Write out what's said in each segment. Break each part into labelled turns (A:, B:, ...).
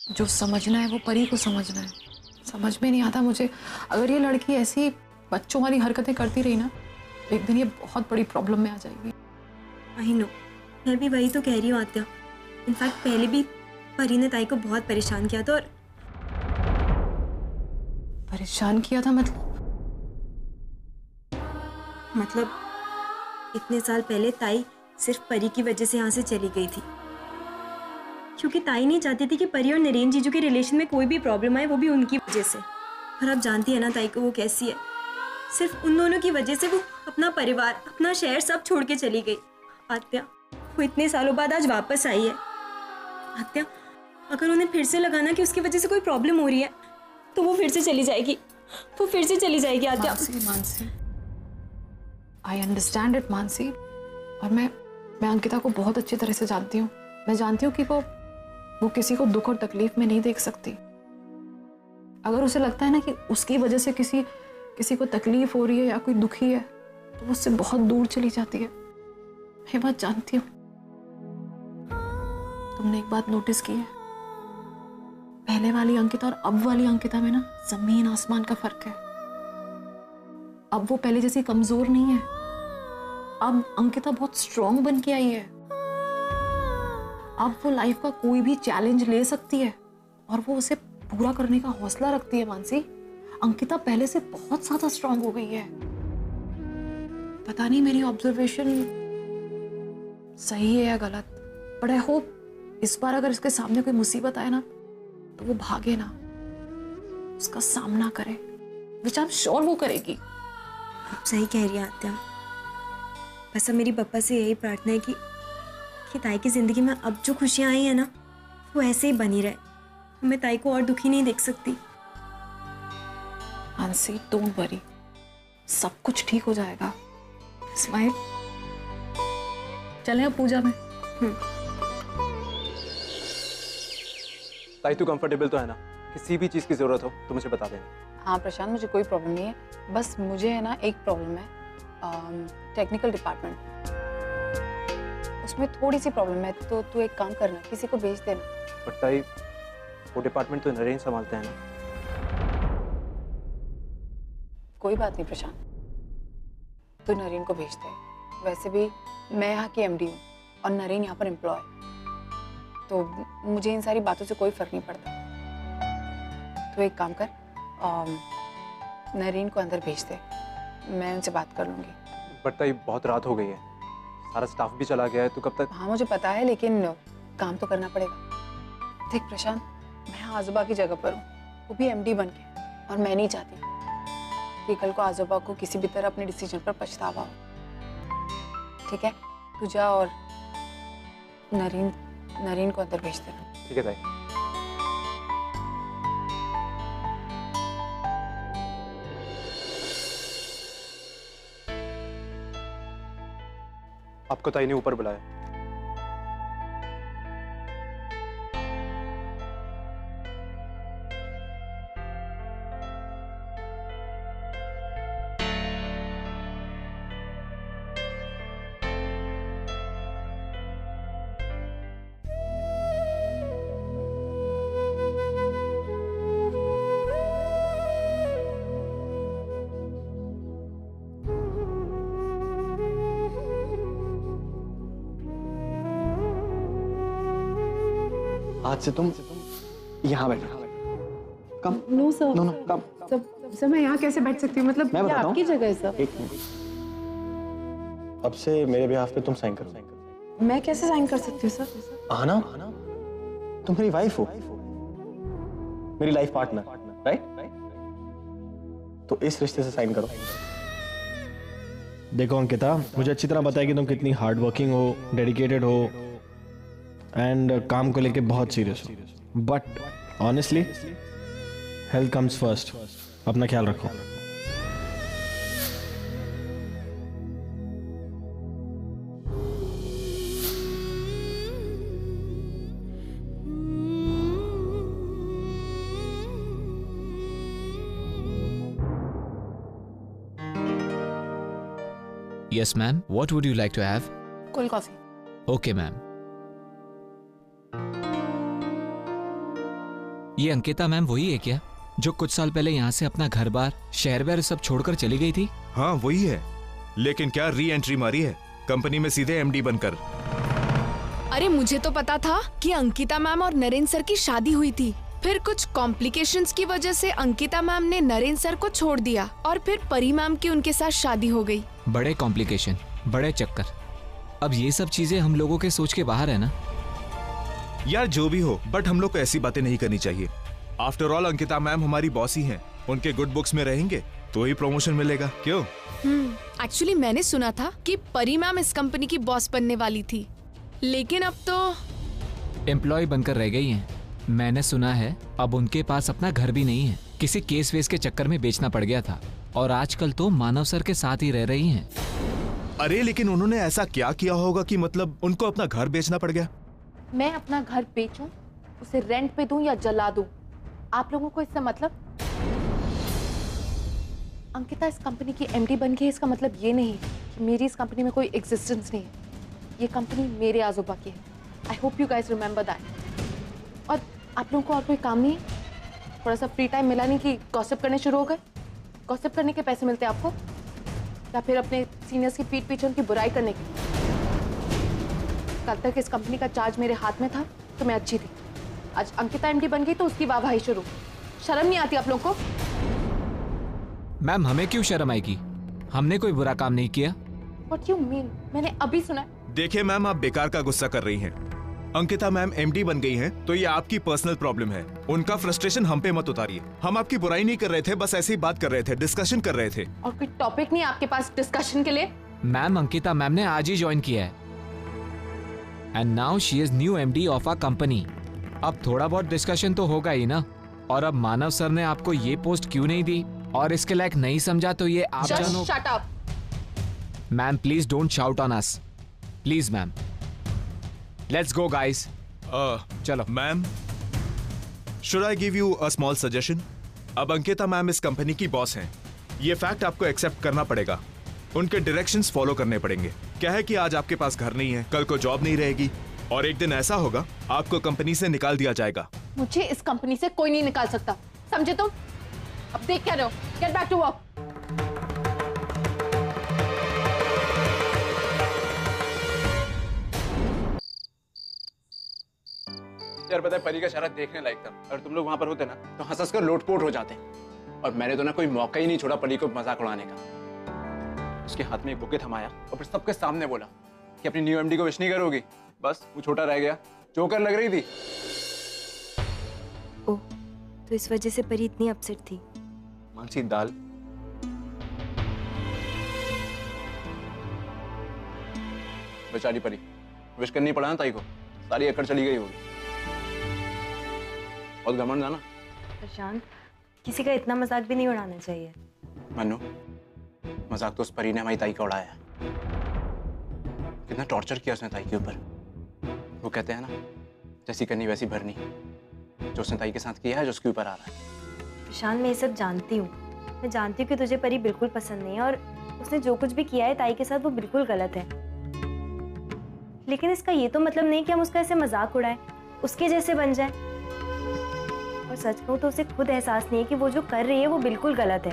A: जो समझना है वो परी को समझना है। समझ में नहीं आता मुझे, अगर ये लड़की ऐसी बच्चों वाली हरकतें करती रही ना, एक दिन ये बहुत बड़ी प्रॉब्लम में आ जाएगी।
B: आई नो, मैं भी वही तो कह रही हूँ आत्या। इनफैक्ट पहले भी परी ने ताई को बहुत परेशान किया था। और
A: परेशान किया था
B: मतलब इतने साल पहले ताई सिर्फ परी की वजह से यहाँ से चली गई थी, क्योंकि ताई नहीं चाहती थी कि परी और नरेन जीजू के रिलेशन में कोई भी प्रॉब्लम आए, वो भी उनकी वजह से। और आप जानती है ना ताई को वो कैसी है। सिर्फ उन दोनों की वजह से वो अपना परिवार, अपना शहर सब छोड़ के चली गई। आत्या, वो इतने सालों बाद आज वापस आई है। आत्या, अगर उन्हें फिर से लगाना कि उसकी वजह से कोई प्रॉब्लम हो रही है, तो वो फिर से चली जाएगी। वो फिर से चली जाएगी आत्या।
A: Mansi, I understand it Mansi. और मैं अंकिता को बहुत अच्छी तरह से जानती हूँ। मैं जानती हूँ कि वो किसी को दुख और तकलीफ में नहीं देख सकती। अगर उसे लगता है ना कि उसकी वजह से किसी को तकलीफ हो रही है या कोई दुखी है, तो वो उससे बहुत दूर चली जाती है। मैं बात जानती हूँ। तुमने एक बात नोटिस की है, पहले वाली अंकिता और अब वाली अंकिता में ना जमीन आसमान का फर्क है। अब वो पहले जैसी कमजोर नहीं है। अब अंकिता बहुत स्ट्रांग बन के आई है। अब वो लाइफ का कोई भी चैलेंज ले सकती है और वो उसे पूरा करने का हौसला रखती है। मानसी, अंकिता पहले से बहुत ज्यादा स्ट्रांग हो गई है। पता नहीं मेरी ऑब्जर्वेशन सही है या गलत, बट आई होप इस बार अगर इसके सामने कोई मुसीबत आए ना, तो वो भागे ना, उसका सामना करे, विच आई एम श्योर वो करेगी।
B: आप सही कह रही हैं आत्या। बस अब मेरी पप्पा से यही प्रार्थना है कि ताई की जिंदगी में अब जो खुशियां आई है ना, वो ऐसे ही बनी रहे। मैं ताई को और दुखी नहीं देख सकती।
A: मानसी, डोंट वरी, सब कुछ ठीक हो जाएगा। स्माइल, चलें अब पूजा में।
C: ताई तू कंफर्टेबल तो है ना? किसी भी चीज की जरूरत हो तो मुझे बता देना।
D: हाँ प्रशांत, मुझे कोई प्रॉब्लम नहीं है। बस मुझे है ना एक प्रॉब्लम है, टेक्निकल डिपार्टमेंट, उसमें थोड़ी सी प्रॉब्लम है। तो तू एक काम करना, किसी को भेज देना।
C: बट ताई, वो डिपार्टमेंट तो नरेन संभालते हैं ना।
D: कोई बात नहीं प्रशांत, तू नरेन को भेज दे। वैसे भी मैं यहाँ की एमडी हूँ और नरेन यहाँ पर एम्प्लॉय, तो मुझे इन सारी बातों से कोई फर्क नहीं पड़ता। तो एक काम कर, नरेन को अंदर भेज दे, मैं उनसे बात कर लूंगी।
C: बट ताई, बहुत रात हो गई है, सारा स्टाफ भी चला गया है, तो कब तक?
D: हाँ मुझे पता है, लेकिन काम तो करना पड़ेगा। देख प्रशांत, मैं आजोबा की जगह पर हूँ, वो भी एमडी बन के, और मैं नहीं चाहती कि कल को आजोबा को किसी भी तरह अपने डिसीजन पर पछतावा हो। ठीक है, तू जा और नरेन को अंदर भेज देना।
C: ठीक है ताई। आपको ताई ने ऊपर बुलाया।
E: आज से तुम यहाँ बैठो। कम।
F: नो सर,
E: नो नो कम।
F: सर मैं यहाँ कैसे बैठ सकती हूँ? मतलब
E: मैं
F: ये
E: बताता हूँ।
F: आपकी जगह है सर।
E: एक मिनट, अब से मेरे बिहाफ पे तुम साइन करो।
F: मैं कैसे साइन कर सकती हूँ सर?
E: आना, तुम मेरी वाइफ हो, मेरी लाइफ पार्टनर, राइट? तो इस रिश्ते से साइन करो।
G: देखो अंकिता, मुझे अच्छी तरह पता है कि तुम कितनी हार्ड वर्किंग हो, डेडिकेटेड हो एंड काम को लेके बहुत सीरियस हो, but honestly health comes first. अपना ख्याल रखो।
H: Yes, ma'am. What would you like to have?
A: Cold coffee.
H: Okay, ma'am. ये अंकिता मैम वही है क्या जो कुछ साल पहले यहाँ से अपना घर बार शहर बार सब छोड़कर चली गई थी?
I: हाँ वही है, लेकिन क्या री एंट्री मारी है कंपनी में सीधे एमडी बनकर।
J: अरे मुझे तो पता था कि अंकिता मैम और नरेंद्र सर की शादी हुई थी, फिर कुछ कॉम्प्लिकेशंस की वजह से अंकिता मैम ने नरेंद्र सर को छोड़ दिया और फिर परी मैम की उनके साथ शादी हो गई।
H: बड़े कॉम्प्लिकेशन, बड़े चक्कर। अब ये सब चीजें हम लोगों के सोच के बाहर है ना।
I: यार जो भी हो, बट हम लोग को ऐसी बातें नहीं करनी चाहिए। आफ्टर ऑल अंकिता मैम हमारी बॉस ही हैं, उनके गुड बुक्स में रहेंगे तो ही प्रमोशन मिलेगा। क्यों?
J: एक्चुअली मैंने सुना था कि परी मैम इस कंपनी की बॉस बनने वाली थी, लेकिन अब तो
H: एम्प्लॉय बनकर रह गई हैं। मैंने सुना है अब उनके पास अपना घर भी नहीं है, किसी केस वेस के चक्कर में बेचना पड़ गया था और आजकल तो मानव सर के साथ ही रह रही हैं।
I: अरे लेकिन उन्होंने ऐसा क्या किया होगा कि मतलब उनको अपना घर बेचना पड़ गया?
D: मैं अपना घर बेचूं, उसे रेंट पे दूं या जला दूं, आप लोगों को इससे मतलब? अंकिता इस कंपनी की एमडी बन गई, इसका मतलब ये नहीं कि मेरी इस कंपनी में कोई एग्जिस्टेंस नहीं है। ये कंपनी मेरे आजोबा की है। I hope you guys remember that. और आप लोगों को और कोई काम नहीं है? थोड़ा सा फ्री टाइम मिला नहीं कि गॉसिप करने शुरू हो गए? गॉसिप करने के पैसे मिलते हैं आपको, या फिर अपने सीनियर्स की पीठ पीछे उनकी बुराई करने के? कल तक इस कंपनी का चार्ज मेरे हाथ में था तो मैं अच्छी थी, आज अंकिता एमडी बन गई तो उसकी वाहवाही शुरू। शर्म नहीं आती आप लोग को?
H: मैम हमें क्यों शर्म आएगी, हमने कोई बुरा काम नहीं किया।
D: What you mean? मैंने अभी सुना।
I: देखिए मैम, आप बेकार का गुस्सा कर रही हैं। अंकिता मैम एमडी बन गई हैं तो ये आपकी पर्सनल प्रॉब्लम है, उनका फ्रस्ट्रेशन हम पे मत उतारिए। हम आपकी बुराई नहीं कर रहे थे, बस ऐसे ही बात कर रहे थे, डिस्कशन कर रहे थे।
D: और कोई टॉपिक नहीं आपके पास डिस्कशन के लिए?
H: मैम अंकिता मैम ने आज ही ज्वाइन किया है and now she is new MD of our company. अब थोड़ा बहुत डिस्कशन तो होगा ही ना। और अब मानव सर ने आपको ये पोस्ट क्यों नहीं दी और इसके लायक नहीं समझा तो ये आप जानो।
D: Shut up.
H: Ma'am please don't shout on us, please ma'am. Let's go guys.
I: चलो ma'am, should I give you a small suggestion? अब अंकिता मैम इस कंपनी की बॉस हैं, ये फैक्ट आपको एक्सेप्ट करना पड़ेगा, उनके डायरेक्शंस फॉलो करने पड़ेंगे। क्या है कि आज आपके पास घर नहीं है, कल को जॉब नहीं रहेगी और एक दिन ऐसा होगा आपको कंपनी से निकाल दिया जाएगा।
D: मुझे इस कंपनी से कोई नहीं निकाल सकता, समझे तुम? अब देख क्या रहे हो? Get back to work.
C: यार पता है परी का शरारत देखने लायक था, अगर तुम लोग वहां पर होते ना तो हंस हंस कर लोटपोट हो जाते। और मैंने तो ना कोई मौका ही नहीं छोड़ा परी को मजाक उड़ाने का। उसके हाथ में एक बुके थमाया और फिर सबके सामने बोला कि अपनी न्यू एमडी को विश नहीं करोगी। बस वो छोटा रह गया, जोकर लग रही थी।
B: ओह, तो इस वजह से परी इतनी अपसेट थी।
C: मानसी दाल। बेचारी परी, विश करनी पड़ा ना ताई को, सारी अकड़ चली गई होगी। बहुत घमंड था ना।
B: प्रशांत, किसी का इतना मजाक भी नहीं उड़ाना चाहिए।
C: मन्नू, मजाक तो उस परी ने हमारी ताई का उड़ाया है। कितना टॉर्चर किया उसने ताई के ऊपर। वो कहते हैं ना, जैसी करनी वैसी भरनी। जो उसने ताई के साथ किया है, जो उसके ऊपर आ रहा है।
B: प्रशांत, मैं ये सब जानती हूँ। मैं जानती हूँ कि तुझे परी बिल्कुल पसंद नहीं है और उसने जो कुछ भी किया है ताई के साथ वो बिल्कुल गलत है। लेकिन इसका ये तो मतलब नहीं कि हम उसका ऐसे मजाक उड़ाएं, उसके जैसे बन जाए। और सच कहूँ तो उसे खुद एहसास नहीं है कि वो जो कर रही है वो बिल्कुल गलत है।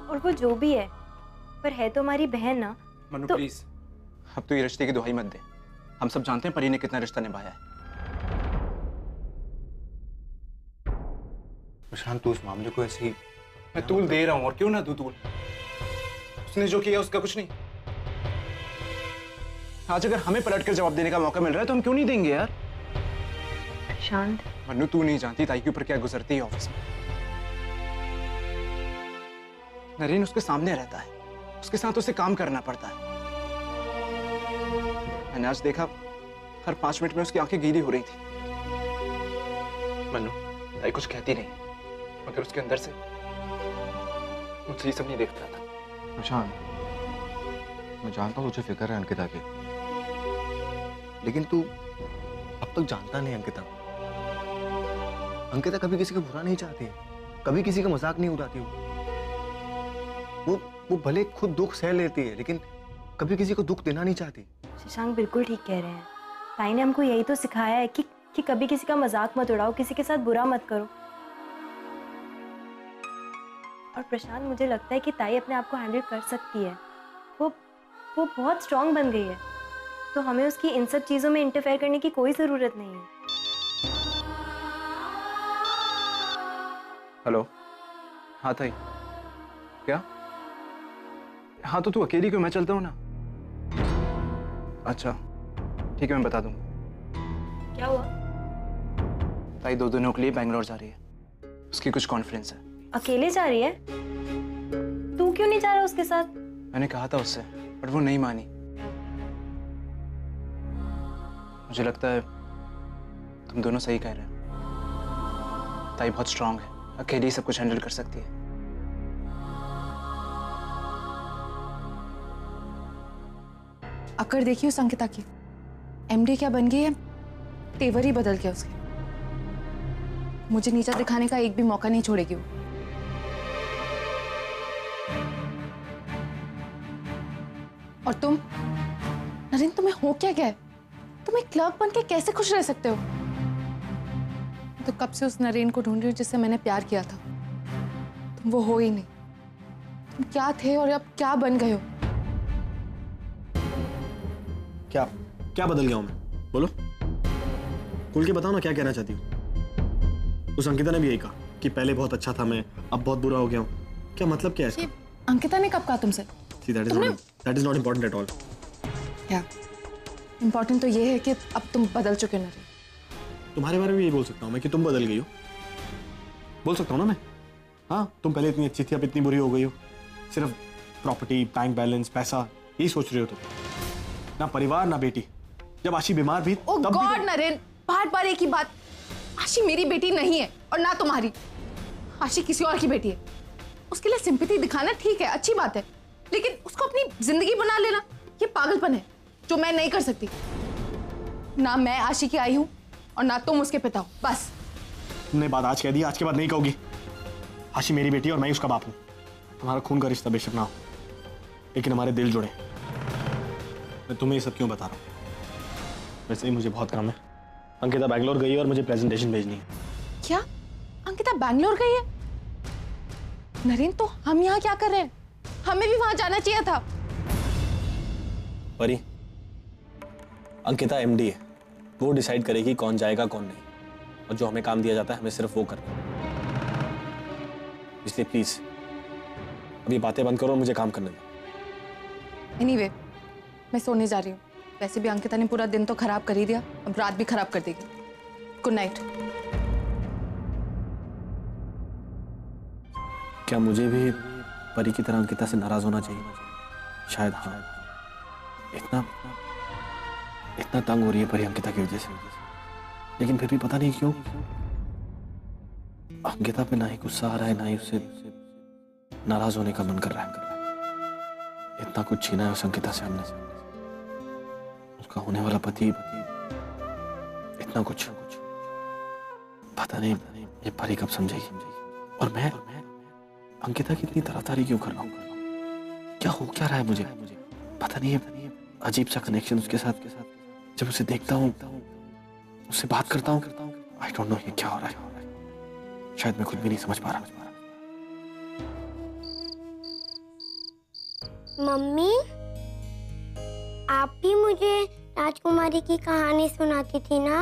B: और वो जो भी है, पर है तो हमारी बहन ना।
C: मन्नू
B: तो...
C: प्लीज, अब तो ये रिश्ते की दुहाई मत दे। हम सब जानते हैं परी ने कितना रिश्ता निभाया है। प्रशांत, तू इस मामले को ऐसे ही मैं तूल दे रहा हूं, और क्यों ना तूल। उसने जो किया उसका कुछ नहीं। आज अगर हमें पलट कर जवाब देने का मौका मिल रहा है तो हम क्यों नहीं देंगे यार।
B: शांत,
C: मन्नू तू नहीं जानती ताई के ऊपर क्या गुजरती है ऑफिस में। नरेन उसके सामने रहता है, उसके साथ उसे काम करना पड़ता है। मैंने आज देखा, हर 5 मिनट में उसकी आंखें गीली हो रही थी। मन्नू, ताई कुछ कहती नहीं, मगर उसके अंदर से मुझसे ये सब नहीं देखता था।
K: प्रशांत, मैं जानता हूँ तुझे फिक्र है अंकिता की, लेकिन तू अब तक जानता नहीं अंकिता। अंकिता कभी किसी का बुरा नहीं चाहती है, कभी किसी का मजाक नहीं उड़ाती। वो भले खुद दुख सह लेती है, लेकिन कभी किसी को दुख देना नहीं चाहती।
B: शशांक बिल्कुल ठीक कह रहे हैं। ताई ने हमको यही तो सिखाया है कि कि कभी किसी का मजाक मत उड़ाओ, किसी के साथ बुरा मत करो। और प्रशांत, मुझे लगता है कि ताई अपने आप को हैंडल कर सकती है। वो बहुत स्ट्रांग बन गई है, तो हमें उसकी इन सब चीज़ों में इंटरफेयर करने की कोई ज़रूरत नहीं है।
C: हेलो। हाँ ताई। क्या? हाँ तो तू अकेली क्यों? मैं चलता हूँ ना। अच्छा ठीक है, मैं बता दूंगा।
B: क्या हुआ?
C: ताई 2 दिनों के लिए बैंगलोर जा रही है, उसकी कुछ कॉन्फ्रेंस है।
B: अकेले जा रही है? तू क्यों नहीं जा रहा उसके साथ?
C: मैंने कहा था उससे, बट वो नहीं मानी। मुझे लगता है तुम दोनों सही कह रहे हो। ताई बहुत स्ट्रांग है, अकेली सब कुछ हैंडल कर सकती है।
F: अकड़ देखी उस अंकिता की, एमडी क्या बन गई है, तेवर ही बदल गया उसके। मुझे नीचा दिखाने का एक भी मौका नहीं छोड़ेगी वो। और तुम नरेन, तुम्हें हो क्या गया है? तुम एक क्लर्क बन के कैसे खुश रह सकते हो? तो कब से उस नरेन को ढूंढ रही हूँ जिससे मैंने प्यार किया था। तुम वो हो ही नहीं। तुम क्या थे और अब क्या बन गए हो?
G: क्या क्या बदल गया हूं मैं? बोलो, खुल के बताओ ना, क्या कहना चाहती हूँ? उस अंकिता ने भी यही कहा कि पहले बहुत अच्छा था मैं, अब बहुत बुरा हो गया हूँ। क्या मतलब क्या है इसका?
F: अंकिता ने कब कहा तुमसे?
G: See, that is not important at all.
F: क्या इम्पोर्टेंट तो ये है कि अब तुम बदल चुके हो नरेन।
G: तुम्हारे बारे में यही बोल सकता हूँ मैं कि तुम बदल गई हो। बोल सकता हूँ ना मैं? हाँ, तुम पहले इतनी अच्छी थी, अब इतनी बुरी हो गई हो। सिर्फ प्रॉपर्टी, बैंक बैलेंस, पैसा, यही सोच रहे हो तुम। ना परिवार ना बेटी। जब आशी बीमार भी
F: ओह
G: तब
F: गॉड नरेन, बार बार एक ही बात। आशी मेरी बेटी नहीं है और ना तुम्हारी। आशी किसी और की बेटी है। उसके लिए सिंपैथी दिखाना ठीक है, अच्छी बात है, लेकिन उसको अपनी जिंदगी बना लेना ये पागलपन है जो मैं नहीं कर सकती। ना मैं आशी की आई हूं और ना तुम उसके पिता हो। बस
G: तुमने बात आज कह दी, आज के बाद नहीं कहोगी। आशी मेरी बेटी और मैं उसका बाप हूं। हमारा खून का रिश्ता बेशक ना हो, लेकिन हमारे दिल जुड़े। मैं तुम्हें ये सब क्यों बता रहा हूं? वैसे ही मुझे बहुत काम है। अंकिता बैंगलोर गई है और मुझे प्रेजेंटेशन भेजनी है।
F: क्या अंकिता बैंगलोर गई है? नरेन, तो हम यहाँ क्या कर रहे हैं? हमें भी वहां जाना चाहिए था।
E: परी, अंकिता एमडी है, वो डिसाइड करेगी कौन जाएगा कौन नहीं, और जो हमें काम दिया जाता है हमें सिर्फ वो करना है। इसलिए प्लीज अभी बातें बंद करो और मुझे काम करने दो।
F: एनीवे, मैं सोने जा रही हूँ। वैसे भी अंकिता ने पूरा दिन तो खराब कर ही दिया, अब रात भी खराब कर देगी। Good night.
E: क्या मुझे भी परी की तरह अंकिता से नाराज होना चाहिए? शायद हाँ। इतना तंग हो रही है परी अंकिता की वजह से, लेकिन फिर भी पता नहीं क्यों अंकिता पे ना ही गुस्सा आ रहा है, ना ही उससे नाराज होने का मन कर रहा है। इतना कुछ छीना है उस अंकिता से हमने, उसका होने वाला पति, इतना कुछ। पता नहीं ये परी कब समझेगी। और मैं अंकिता की इतनी तरफदारी क्यों कर रहा हूँ? क्या रहा है मुझे पता नहीं है। अजीब सा कनेक्शन उसके साथ। जब उसे देखता हूँ, उससे बात करता हूँ, आई डोंट नो ये क्या हो रहा है। शायद मैं खुद भी नहीं समझ पा रहा।
L: मम्मी, आप भी मुझे राजकुमारी की कहानी सुनाती थी ना?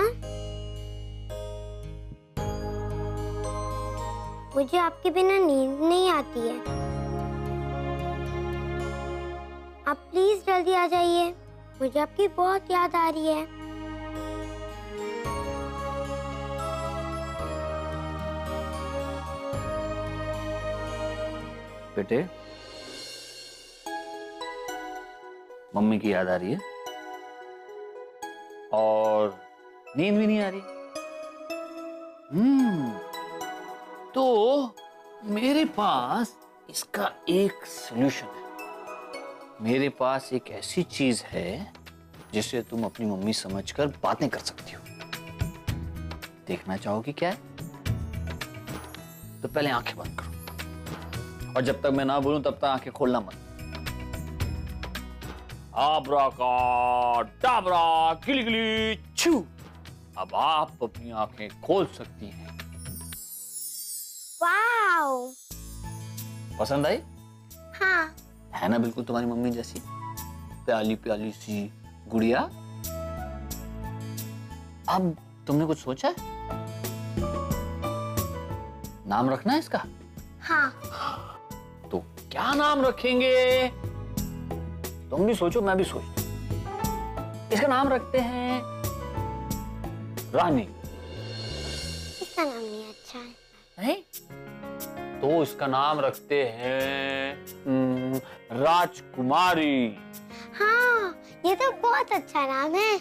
L: मुझे आपके बिना नींद नहीं आती है। आप प्लीज जल्दी आ जाइए, मुझे आपकी बहुत याद आ रही है।
M: बेटे, मम्मी की याद आ रही है और नींद भी नहीं आ रही। तो मेरे पास इसका एक सलूशन है। मेरे पास एक ऐसी चीज है जिसे तुम अपनी मम्मी समझकर बातें कर सकती हो। देखना चाहोगी क्या है? तो पहले आंखें बंद करो, और जब तक मैं ना बोलूं तब तक आंखें खोलना मत। आब्राकाडाब्रा गिली गिली छू। अब आप अपनी आंखें खोल सकती हैं।
L: वाओ।
M: पसंद आई?
L: हाँ।
M: है ना बिल्कुल तुम्हारी मम्मी जैसी, प्याली प्याली सी गुड़िया। अब तुमने कुछ सोचा है? नाम रखना है इसका?
L: हाँ।
M: तो क्या नाम रखेंगे? तुम भी सोचो, मैं भी सोचता। इसका नाम रखते हैं रानी।
L: इसका नाम नहीं अच्छा है।
M: नहीं? तो इसका नाम रखते हैं राजकुमारी।
L: हाँ, ये तो बहुत अच्छा नाम है।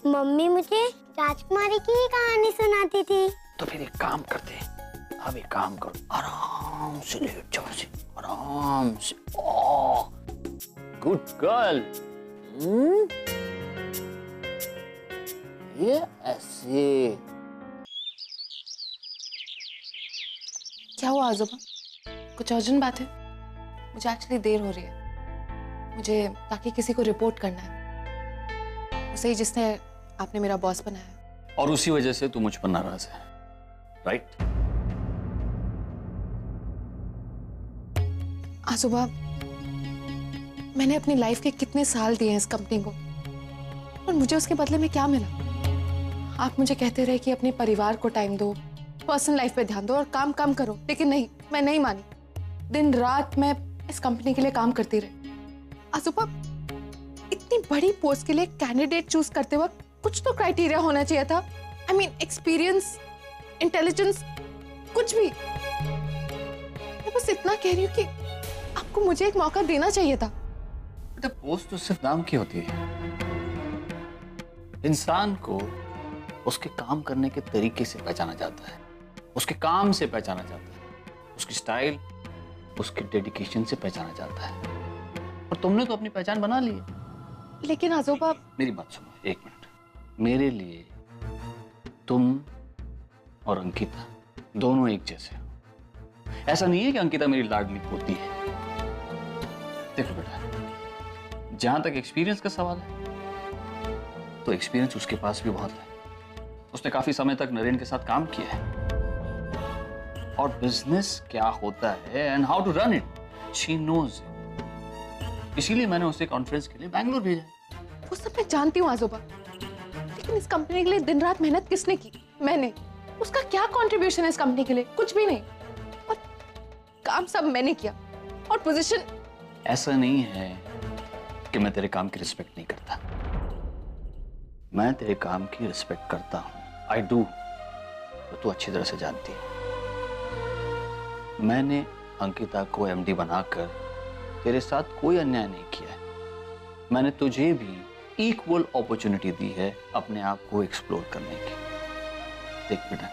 L: मम्मी मुझे राजकुमारी की ही कहानी सुनाती थी।
M: तो फिर एक काम करते हैं, अब एक काम करो, आराम से लेट जाओ, से आराम से। ओह, गुड गर्ल। ये ऐसे।
F: क्या हुआ आजोबा? कुछ अर्जेंट बात है? मुझे एक्चुअली देर हो रही है। मुझे ताकि किसी को रिपोर्ट करना है, उसे ही जिसने आपने मेरा बॉस बनाया है।
M: और उसी वजह से तू मुझ पर नाराज है, राइट?
F: आजोबा, मैंने अपनी लाइफ के कितने साल दिए हैं इस कंपनी को, और मुझे उसके बदले में क्या मिला? आप मुझे कहते रहे कि अपने परिवार को टाइम दो, पर्सनल लाइफ पे ध्यान दो और काम काम करो, लेकिन नहीं, मैं नहीं मानी। दिन रात मैं इस कंपनी के लिए काम करती रही। आजोबा, इतनी बड़ी पोस्ट के लिए कैंडिडेट चूज करते वक्त कुछ तो क्राइटेरिया होना चाहिए था। आई मीन एक्सपीरियंस, इंटेलिजेंस, कुछ भी। मैं बस इतना कह रही हूँ कि आपको मुझे एक मौका देना चाहिए था।
M: बेटा, पोस्ट तो सिर्फ नाम की होती है। इंसान को उसके काम करने के तरीके से पहचाना जाता है, उसके काम से पहचाना जाता है, उसकी स्टाइल, उसके डेडिकेशन से पहचाना जाता है। और तुमने तो अपनी पहचान बना ली है।
F: लेकिन आजोबा,
M: मेरी बात सुनो एक मिनट। मेरे लिए तुम और अंकिता दोनों एक जैसे हो। ऐसा नहीं है कि अंकिता मेरी लाडली पोती है। देखो बेटा, जहां तक एक्सपीरियंस का सवाल है, तो एक्सपीरियंस उसके पास भी बहुत है। उसने काफी समय तक नरेन के साथ काम किया है, और बिजनेस क्या होता है and how to run it she knows. इसीलिए मैंने उसे कॉन्फ्रेंस के लिए बैंगलोर भेजा।
F: वो सब मैं जानती हूँ आजोबा, लेकिन इस कंपनी के लिए दिन रात मेहनत किसने की? मैंने। उसका क्या कंट्रीब्यूशन है इस कंपनी के लिए? कुछ भी नहीं। और काम सब मैंने किया, और पोजीशन।
M: ऐसा नहीं है कि मैं तेरे काम की रिस्पेक्ट नहीं करता। मैं तेरे काम की रिस्पेक्ट करता हूं, आई डू। तो तू अच्छी तरह से जानती है। मैंने अंकिता को एमडी बनाकर तेरे साथ कोई अन्याय नहीं किया है। मैंने तुझे भी इक्वल अपॉर्चुनिटी दी है अपने आप को एक्सप्लोर करने की। देख बेटा,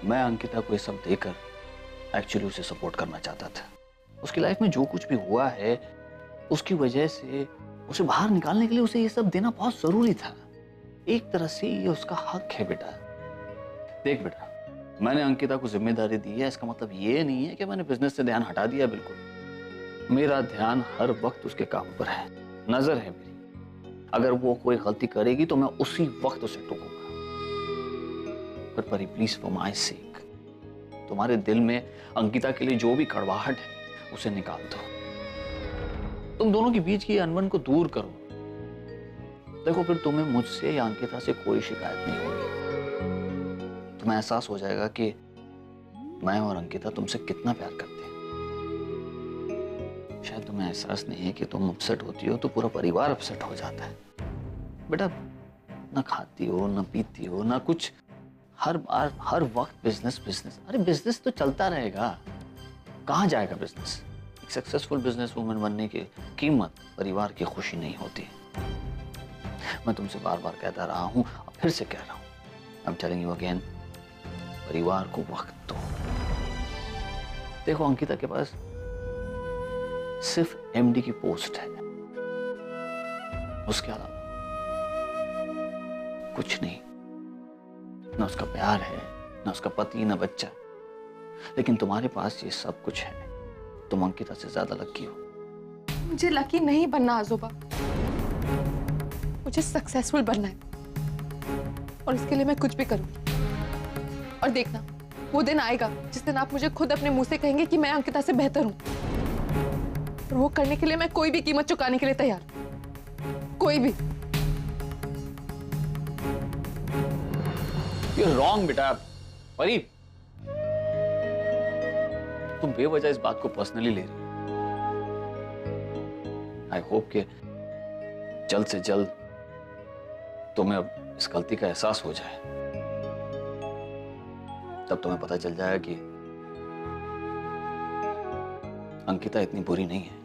M: मैं अंकिता को ये सब देकर एक्चुअली उसे सपोर्ट करना चाहता था। उसकी लाइफ में जो कुछ भी हुआ है, उसकी वजह से उसे बाहर निकालने के लिए उसे ये सब देना बहुत जरूरी था। एक तरह से ये उसका हक है बेटा। देख बेटा, मैंने अंकिता को जिम्मेदारी दी है, इसका मतलब ये नहीं है कि मैंने बिजनेस से ध्यान हटा दिया। बिल्कुल, मेरा ध्यान हर वक्त उसके काम पर है, नजर है मेरी। अगर वो कोई गलती करेगी तो मैं उसी वक्त उसे टोकूंगा। पर प्लीज फॉर माय सेक, तुम्हारे दिल में अंकिता के लिए जो भी कड़वाहट है उसे निकाल दो। तुम दोनों के बीच की अनबन को दूर करो। देखो, फिर तुम्हें मुझसे या अंकिता से कोई शिकायत नहीं होगी। तुम्हें एहसास हो जाएगा कि मैं और अंकिता तुमसे कितना प्यार करते हैं। शायद तुम्हें एहसास नहीं है कि तुम अपसेट होती हो तो पूरा परिवार अपसेट हो जाता है। बेटा, ना खाती हो, ना पीती हो, ना कुछ, हर बार हर वक्त बिजनेस बिजनेस। अरे बिजनेस तो चलता रहेगा, कहाँ जाएगा बिजनेस? एक सक्सेसफुल बिजनेस वूमन बनने की कीमत परिवार की खुशी नहीं होती। मैं तुमसे बार बार कहता रहा हूं और फिर से कह रहा हूं, I am telling you again, परिवार को वक्त दो। देखो, अंकिता के पास सिर्फ एमडी की पोस्ट है, उसके अलावा कुछ नहीं। ना उसका प्यार है, ना उसका पति, ना बच्चा। लेकिन तुम्हारे पास ये सब कुछ है। तुम अंकिता से ज्यादा लकी हो।
F: मुझे लकी नहीं बनना आजोबा, मुझे सक्सेसफुल बनना है। और इसके लिए मैं कुछ भी करूँ। और देखना, वो दिन आएगा जिस दिन आप मुझे खुद अपने मुंह से कहेंगे कि मैं अंकिता से बेहतर हूँ। और वो करने के लिए मैं कोई भी कीमत चुकाने के लिए तैयार, कोई भी।
M: You're wrong, बेटा। परी, तुम बेवजह इस बात को पर्सनली ले रही। आई होप कि जल्द से जल्द तुम्हें अब इस गलती का एहसास हो जाए, तब तुम्हें पता चल जाएगा कि अंकिता इतनी बुरी नहीं है।